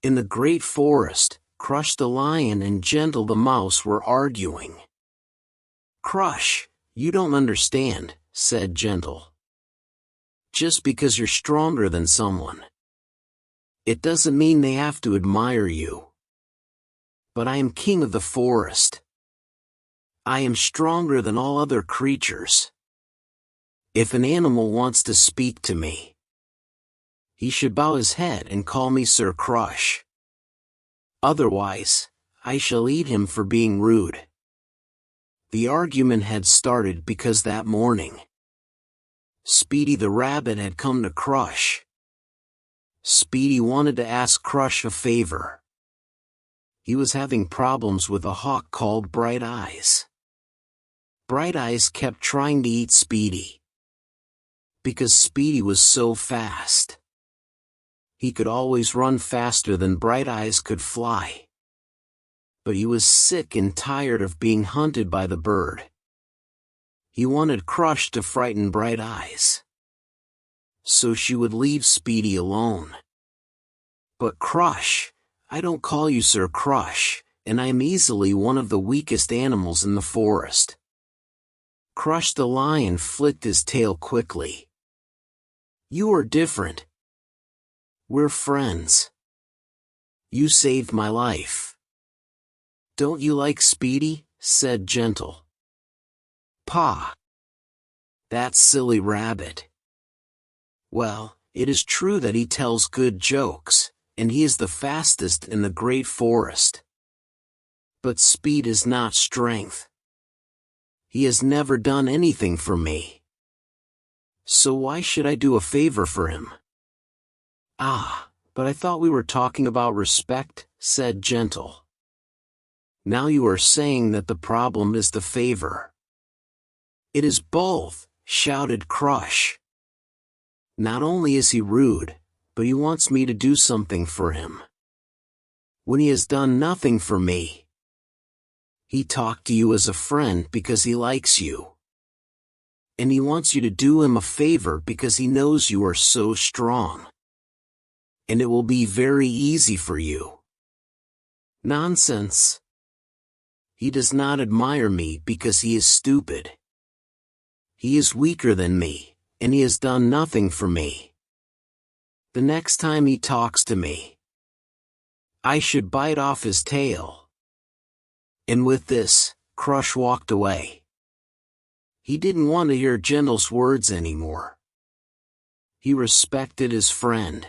In the great forest, Crush the lion and Gentle the mouse were arguing. "Crush, you don't understand," said Gentle. "Just because you're stronger than someone, it doesn't mean they have to admire you. But I am king of the forest. I am stronger than all other creatures. If an animal wants to speak to me, he should bow his head and call me Sir Crush. Otherwise, I shall eat him for being rude." The argument had started because that morning, Speedy the rabbit had come to Crush. Speedy wanted to ask Crush a favor. He was having problems with a hawk called Bright Eyes. Bright Eyes kept trying to eat Speedy, because Speedy was so fast. He could always run faster than Bright Eyes could fly. But he was sick and tired of being hunted by the bird. He wanted Crush to frighten Bright Eyes, so she would leave Speedy alone. "But Crush, I don't call you Sir Crush, and I am easily one of the weakest animals in the forest." Crush the lion flicked his tail quickly. "You are different. We're friends. You saved my life." "Don't you like Speedy?" said Gentle. "Pah! That silly rabbit. Well, it is true that he tells good jokes, and he is the fastest in the great forest. But speed is not strength. He has never done anything for me. So why should I do a favor for him?" "Ah, but I thought we were talking about respect," said Gentle. "Now you are saying that the problem is the favor." "It is both," shouted Crush. "Not only is he rude, but he wants me to do something for him, when he has done nothing for me. He talked to you as a friend because he likes you. And he wants you to do him a favor because he knows you are so strong. And it will be very easy for you." "Nonsense. He does not admire me because he is stupid. He is weaker than me, and he has done nothing for me. The next time he talks to me, I should bite off his tail." And with this, Crush walked away. He didn't want to hear Gentle's words anymore. He respected his friend,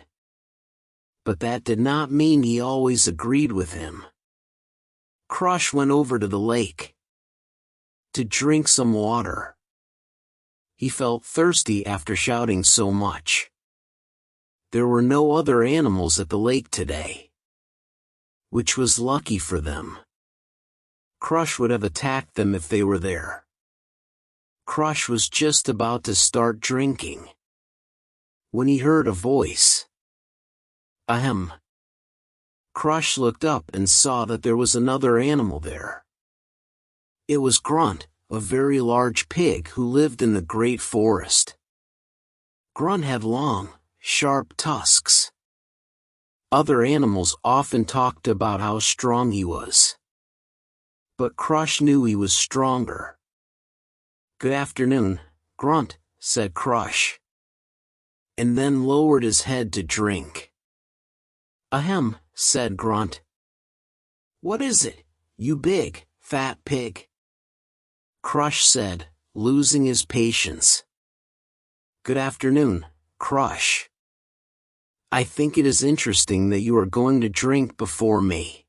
but that did not mean he always agreed with him. Crush went over to the lake to drink some water. He felt thirsty after shouting so much. There were no other animals at the lake today, which was lucky for them. Crush would have attacked them if they were there. Crush was just about to start drinking, when he heard a voice. "Ahem." Crush looked up and saw that there was another animal there. It was Grunt, a very large pig who lived in the great forest. Grunt had long, sharp tusks. Other animals often talked about how strong he was, but Crush knew he was stronger. "Good afternoon, Grunt," said Crush, and then lowered his head to drink. "Ahem," said Grunt. "What is it, you big, fat pig?" Crush said, losing his patience. "Good afternoon, Crush. I think it is interesting that you are going to drink before me."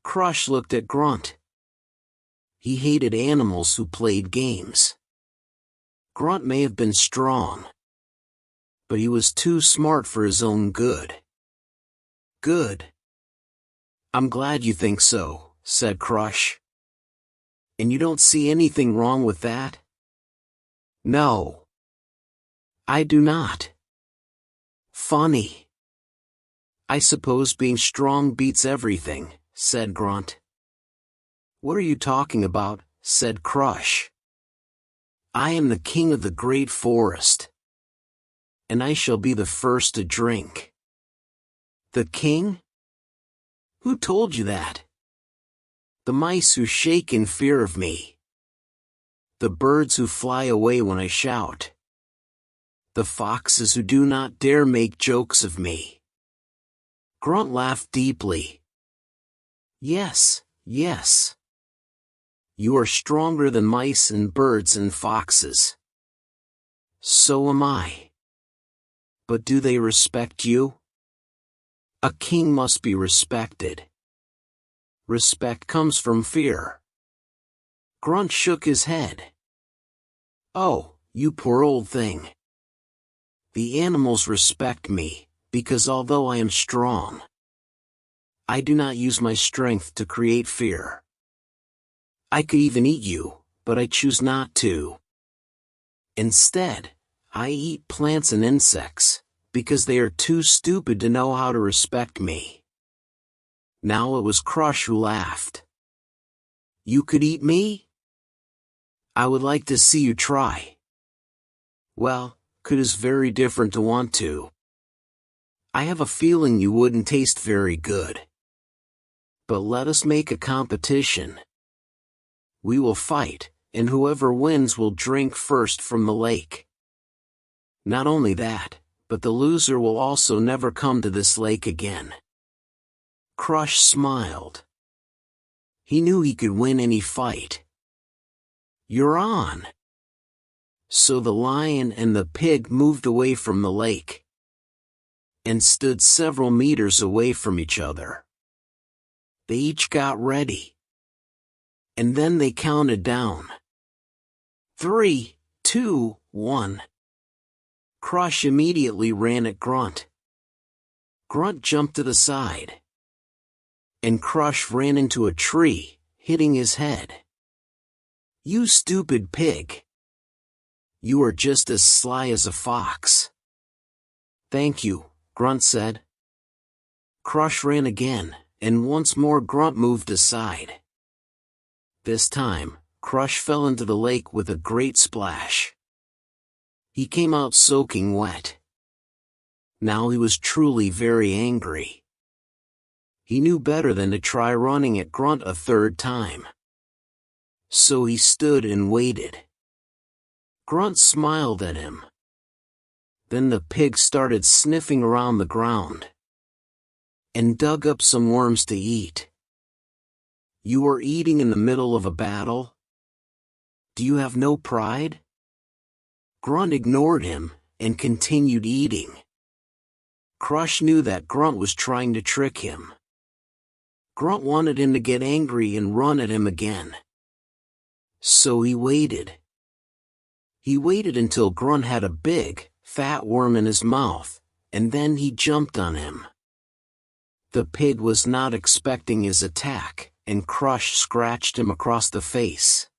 Crush looked at Grunt. He hated animals who played games. Grunt may have been strong, but he was too smart for his own good. "Good. I'm glad you think so," said Crush. "And you don't see anything wrong with that?" "No, I do not." "Funny. I suppose being strong beats everything," said Grunt. "What are you talking about?" said Crush. "I am the king of the great forest, and I shall be the first to drink." The king? Who told you that? The mice who shake in fear of me. The birds who fly away when I shout. The foxes who do not dare make jokes of me. Grunt laughed deeply. Yes, yes. You are stronger than mice and birds and foxes. So am I. But do they respect you? A king must be respected. Respect comes from fear. Grunt shook his head. Oh, you poor old thing. The animals respect me, because although I am strong, I do not use my strength to create fear. I could even eat you, but I choose not to. Instead, I eat plants and insects, because they are too stupid to know how to respect me. Now it was Crush who laughed. You could eat me? I would like to see you try. Well, could is very different to want to. I have a feeling you wouldn't taste very good. But let us make a competition. We will fight, and whoever wins will drink first from the lake. Not only that, but the loser will also never come to this lake again. Crush smiled. He knew he could win any fight. You're on. So the lion and the pig moved away from the lake and stood several meters away from each other. They each got ready. And then they counted down. 3, 2, 1. Crush immediately ran at Grunt. Grunt jumped to the side. And Crush ran into a tree, hitting his head. You stupid pig. You are just as sly as a fox. Thank you, Grunt said. Crush ran again, and once more Grunt moved aside. This time, Crush fell into the lake with a great splash. He came out soaking wet. Now he was truly very angry. He knew better than to try running at Grunt a third time. So he stood and waited. Grunt smiled at him. Then the pig started sniffing around the ground and dug up some worms to eat. You are eating in the middle of a battle? Do you have no pride? Grunt ignored him and continued eating. Crush knew that Grunt was trying to trick him. Grunt wanted him to get angry and run at him again. So he waited. He waited until Grunt had a big, fat worm in his mouth, and then he jumped on him. The pig was not expecting his attack, and Crush scratched him across the face.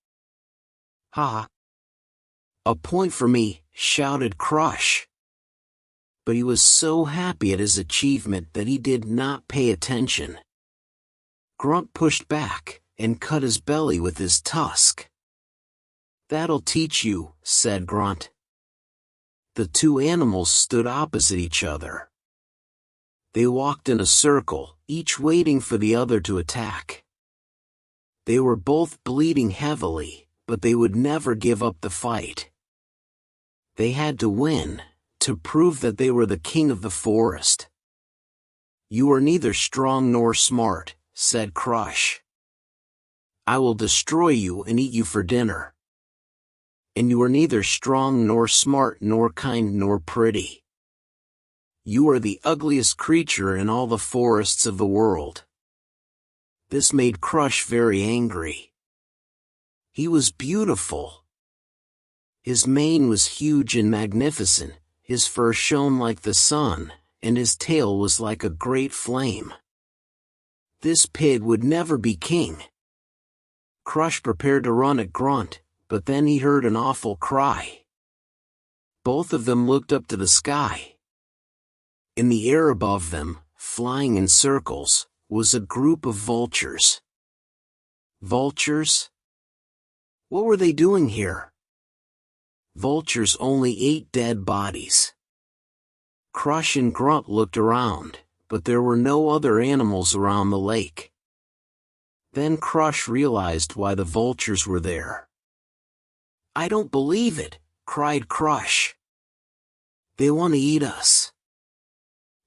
Ha! A point for me, shouted Crush. But he was so happy at his achievement that he did not pay attention. Grunt pushed back, and cut his belly with his tusk. That'll teach you, said Grunt. The two animals stood opposite each other. They walked in a circle, each waiting for the other to attack. They were both bleeding heavily, but they would never give up the fight. They had to win, to prove that they were the king of the forest. You are neither strong nor smart, said Crush. I will destroy you and eat you for dinner. And you are neither strong nor smart nor kind nor pretty. You are the ugliest creature in all the forests of the world. This made Crush very angry. He was beautiful. His mane was huge and magnificent, his fur shone like the sun, and his tail was like a great flame. This pig would never be king. Crush prepared to run at Grunt, but then he heard an awful cry. Both of them looked up to the sky. In the air above them, flying in circles, was a group of vultures. Vultures? What were they doing here? Vultures only ate dead bodies. Crush and Grunt looked around, but there were no other animals around the lake. Then Crush realized why the vultures were there. "I don't believe it," cried Crush. "They want to eat us.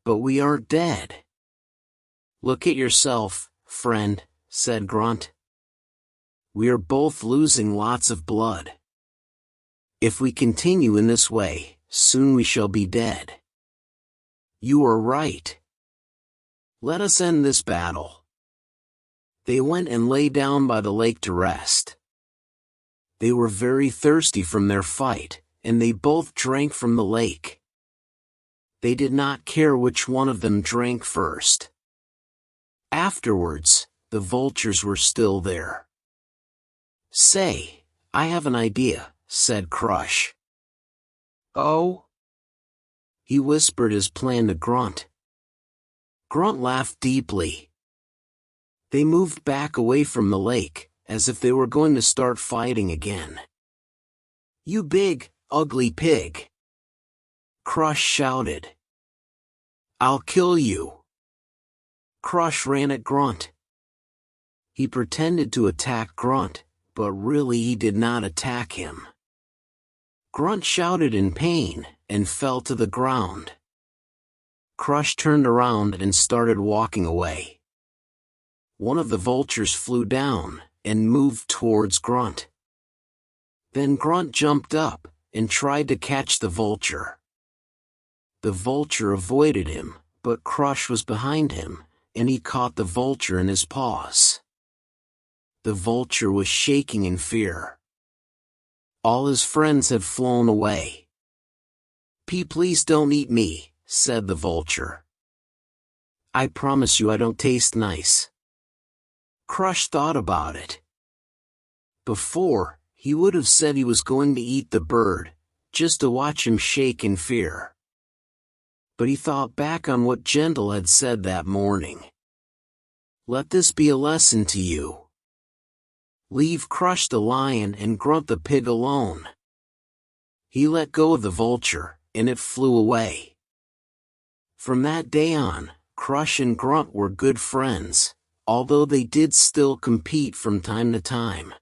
But we aren't dead." "Look at yourself, friend," said Grunt. "We are both losing lots of blood. If we continue in this way, soon we shall be dead." "You are right. Let us end this battle." They went and lay down by the lake to rest. They were very thirsty from their fight, and they both drank from the lake. They did not care which one of them drank first. Afterwards, the vultures were still there. "Say, I have an idea," said Crush. "Oh?" He whispered his plan to Grunt. Grunt laughed deeply. They moved back away from the lake, as if they were going to start fighting again. "You big, ugly pig!" Crush shouted. "I'll kill you!" Crush ran at Grunt. He pretended to attack Grunt, but really he did not attack him. Grunt shouted in pain, and fell to the ground. Crush turned around and started walking away. One of the vultures flew down, and moved towards Grunt. Then Grunt jumped up, and tried to catch the vulture. The vulture avoided him, but Crush was behind him, and he caught the vulture in his paws. The vulture was shaking in fear. All his friends had flown away. Please don't eat me," said the vulture. "I promise you I don't taste nice." Crush thought about it. Before, he would have said he was going to eat the bird, just to watch him shake in fear. But he thought back on what Gentle had said that morning. "Let this be a lesson to you. Leave Crush the lion and Grunt the pig alone." He let go of the vulture, and it flew away. From that day on, Crush and Grunt were good friends, although they did still compete from time to time.